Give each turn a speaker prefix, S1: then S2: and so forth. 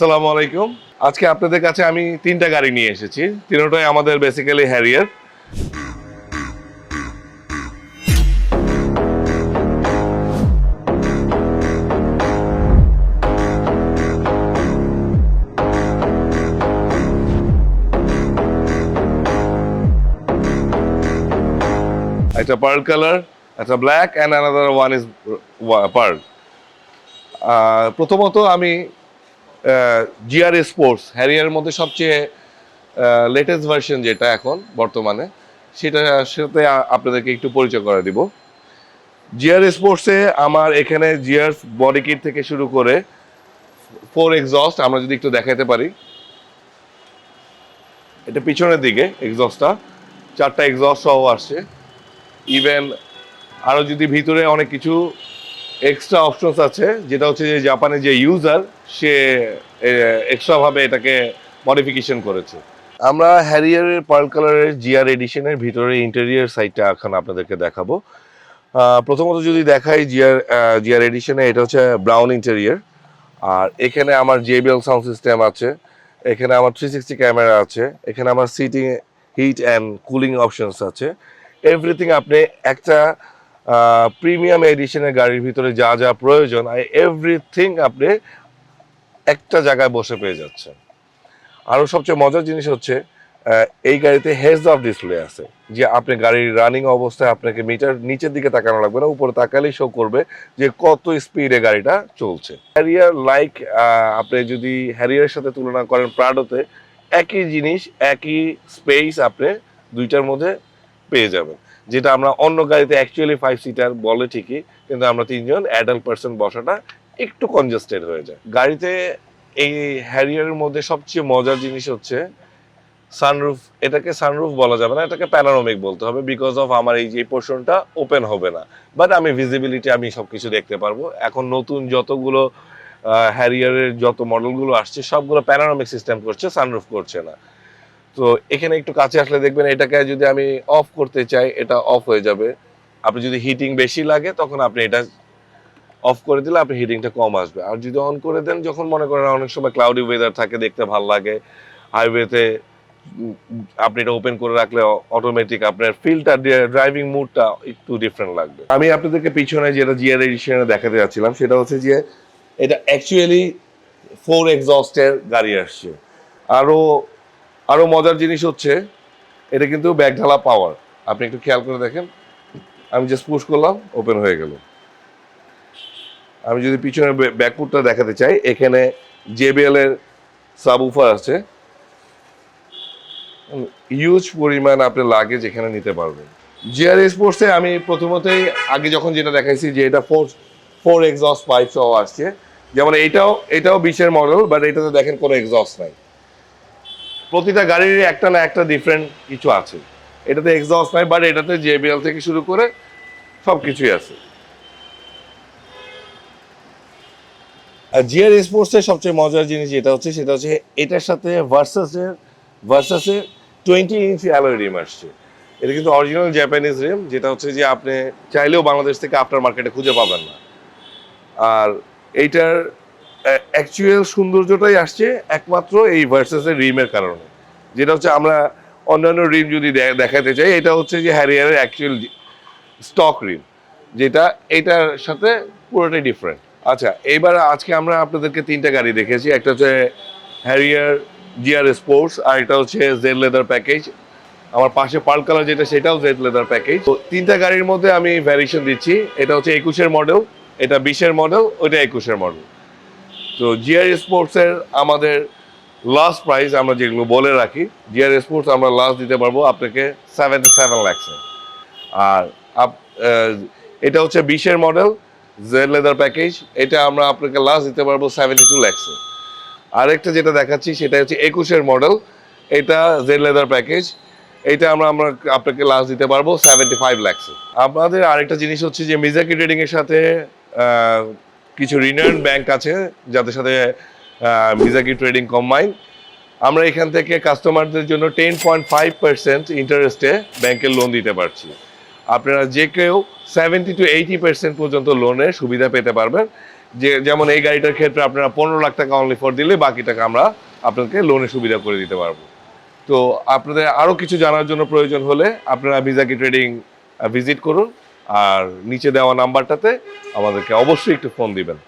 S1: আসসালামু আলাইকুম। আজকে আপনাদের কাছে আমি ৩টা গাড়ি নিয়ে এসেছি। তিনটাই আমাদের বেসিক্যালি হ্যারিয়ার। একটা পার্ল কালার, একটা black and another one is pearl. প্রথমত আমি জিআর স্পোর্টস হ্যারিয়ারের মধ্যে সবচেয়ে লেটেস্ট ভার্সন যেটা এখন বর্তমানে, সেটার সাথে আপনাদেরকে একটু পরিচয় করে দিব। জিআর স্পোর্টসে আমার এখানে জিআর বডি কিট থেকে শুরু করে 4 এক্সস্ট আমরা যদি একটু দেখাতে পারি, এটা পিছনের দিকে এক্সস্টটা 4টা এক্সস্ট সহ আসছে। ইভেন আরও যদি ভিতরে অনেক কিছু এক্সট্রা অপশনস আছে, যেটা হচ্ছে যে জাপানে যে ইউজার সে এক্সট্রাভাবে এটাকে মডিফিকেশন করেছে। আমরা হ্যারিয়ারের পার্ল কালারের জিআর এডিশনের ভিতরে ইন্টেরিয়ার সাইডটা এখন আপনাদেরকে দেখাবো। প্রথমত যদি দেখাই জিআর এডিশনে, এটা হচ্ছে ব্রাউন ইন্টেরিয়ার। আর এখানে আমার JBL সাউন্ড সিস্টেম আছে, এখানে আমার 360 ক্যামেরা আছে, এখানে আমার seating heat and cooling options আছে। এভরিথিং আপনি একটা প্রিমিয়াম এডিশনের গাড়ির ভিতরে যা যা প্রয়োজন, এভরিথিং আপনি একটা জায়গায় বসে পেয়ে যাচ্ছেন। আরও সবচেয়ে মজার জিনিস হচ্ছে এই গাড়িতে হেডস আপ ডিসপ্লে আছে, যে আপনি গাড়ির রানিং অবস্থায় আপনাকে মিটার নিচের দিকে তাকানো লাগবে না, উপরে তাকালেই শো করবে যে কত স্পিডে গাড়িটা চলছে। হ্যারিয়ার লাইক আপনি যদি হ্যারিয়ারের সাথে তুলনা করেন প্রাডোতে, একই জিনিস একই স্পেস আপনি দুইটার মধ্যে পেয়ে যাবেন, যেটা আমরা অন্য গাড়িতে অ্যাকচুয়ালি 5 সিটার বলে ঠিকই, কিন্তু আমরা 3জন অ্যাডাল্ট পার্সন বসাটা একটু কনজেস্টেড হয়ে যায় গাড়িতে। এই হ্যারিয়ারের মধ্যে সবচেয়ে মজার জিনিস হচ্ছে সানরুফ। এটাকে সানরুফ বলা যাবে না, এটাকে প্যানোরামিক বলতে হবে, বিকজ অফ আমার এই যে পোর্শনটা ওপেন হবে না, বাট আমি ভিজিবিলিটি আমি সবকিছু দেখতে পারবো। এখন নতুন যতগুলো হ্যারিয়ারের যত মডেলগুলো আসছে সবগুলো প্যানোরামিক সিস্টেম করছে, সানরুফ করছে না। তো এখানে একটু কাছে আসলে দেখবেন এটাকে যদি আমি অফ করতে চাই, এটা অফ হয়ে যাবে। আপনি যদি হিটিং বেশি লাগে তখন আপনি এটা অফ করে দিলে আপনি হিটিংটা কম আসবে। আর যদি অন করে দেন, যখন মনে করেন অনেক সময় ক্লাউডি ওয়েদার থাকে, দেখতে ভালো লাগে, হাইওয়েতে আপনি এটা ওপেন করে রাখলে অটোমেটিক আপনার ফিলটা, ড্রাইভিং মুডটা একটু ডিফারেন্ট লাগবে। আমি আপনাদেরকে পিছনে যেটা জিআর এডিশনে দেখাতে যাচ্ছিলাম, সেটা হচ্ছে যে এটা অ্যাকচুয়ালি 4 এক্সস্টের গাড়ি আসছে। আরো মজার জিনিস হচ্ছে এটা কিন্তু ব্যাক ঢালা পাওয়ার। আপনি একটু খেয়াল করে দেখেন, আমি জাস্ট পুশ করলাম, ওপেন হয়ে গেল। আমি যদি পিছনে ব্যাকপুটটা দেখাতে চাই, এখানে JBL এর সাবউফার আছে, হিউজ পরিমাণ আপনি লাগেজ এখানে নিতে পারবেন। জিআর স্পোর্টসে আমি প্রথমতই আগে যখন যেটা দেখাইছি যে এটা 4 এক্সস্ট পাইপ সহ আসছে, যেমন এটাও 20-এর মডেল, বাট এটাতে দেখেন কোনো এক্সস্ট নাই। প্রতিটা গাড়ির একটা না একটা ডিফারেন্ট কিছু আছে। এটাতে এক্সস্ট নাই, বাট এটাতে JBL থেকে শুরু করে সব কিছুই আছে। আর জিআর স্পোর্টসের সবচেয়ে মজার জিনিস যেটা হচ্ছে, সেটা হচ্ছে এটার সাথে ভার্সাসের 20 ইঞ্চি অ্যালয় রিম আসছে। এটা কিন্তু অরিজিনাল জাপানিজ রিম, যেটা হচ্ছে যে আপনি চাইলেও বাংলাদেশ থেকে আফটার মার্কেটে খুঁজে পাবেন না। আর এইটার অ্যাকচুয়াল সৌন্দর্যটাই আসছে একমাত্র এই ভার্সাসের রিমের কারণে, যেটা হচ্ছে আমরা অন্যান্য রিম যদি দেখাতে চাই, এটা হচ্ছে যে হ্যারিয়ারের অ্যাকচুয়াল স্টক রিম, যেটা এটার সাথে পুরোটাই ডিফারেন্ট। আচ্ছা, এইবার আজকে আমরা আপনাদেরকে 3টা গাড়ি দেখেছি। একটা হচ্ছে হ্যারিয়ার জিআর স্পোর্টস, আর এটা হচ্ছে জেড লেদার প্যাকেজ। আমার পাশে পার্ল কালার যেটা, সেটাও জেড লেদার প্যাকেজ। তো 3টা গাড়ির মধ্যে আমি ভ্যারিয়েশন দিচ্ছি। এটা হচ্ছে 21-এর মডেল, এটা 20-এর মডেল, ওইটা 21-এর মডেল। তো জিআর স্পোর্টসের আমাদের লাস্ট প্রাইস আমরা যেগুলো বলে রাখি, জিআর স্পোর্টস আমরা লাস্ট দিতে পারবো আপনাকে 77 লাখসে। আর এটা হচ্ছে 20-এর মডেল জেড লেদার প্যাকেজ, এটা আমরা আপনাকে লাস্ট দিতে পারবো 72 লাখসে। আরেকটা যেটা দেখাচ্ছি সেটা হচ্ছে 21-এর মডেল, এটা জেড লেদার প্যাকেজ, এটা আমরা আপনাকে লাস্ট দিতে পারবো 75 লাখসে। আমাদের আরেকটা জিনিস হচ্ছে যে মিজাকি ট্রেডিং এর সাথে কিছু রিনার্ন ব্যাংক আছে, যাদের সাথে মিজাকি ট্রেডিং কম্বাইন। আমরা এখান থেকে কাস্টমারদের জন্য 10.5% ইন্টারেস্টে ব্যাংকের লোন দিতে পারছি। আপনারা যে কেউ 70 to 80% পর্যন্ত লোনের সুবিধা পেতে পারবেন। যে যেমন এই গাড়িটার ক্ষেত্রে আপনারা 15 লাখ টাকা অনলি ফর দিলে বাকি টাকা আমরা আপনাকে লোনের সুবিধা করে দিতে পারবো। তো আপনাদের আরও কিছু জানার জন্য প্রয়োজন হলে আপনারা ভিসাকি ট্রেডিং ভিজিট করুন, আর নিচে দেওয়া নাম্বারটাতে আমাদেরকে অবশ্যই একটু ফোন দিবেন।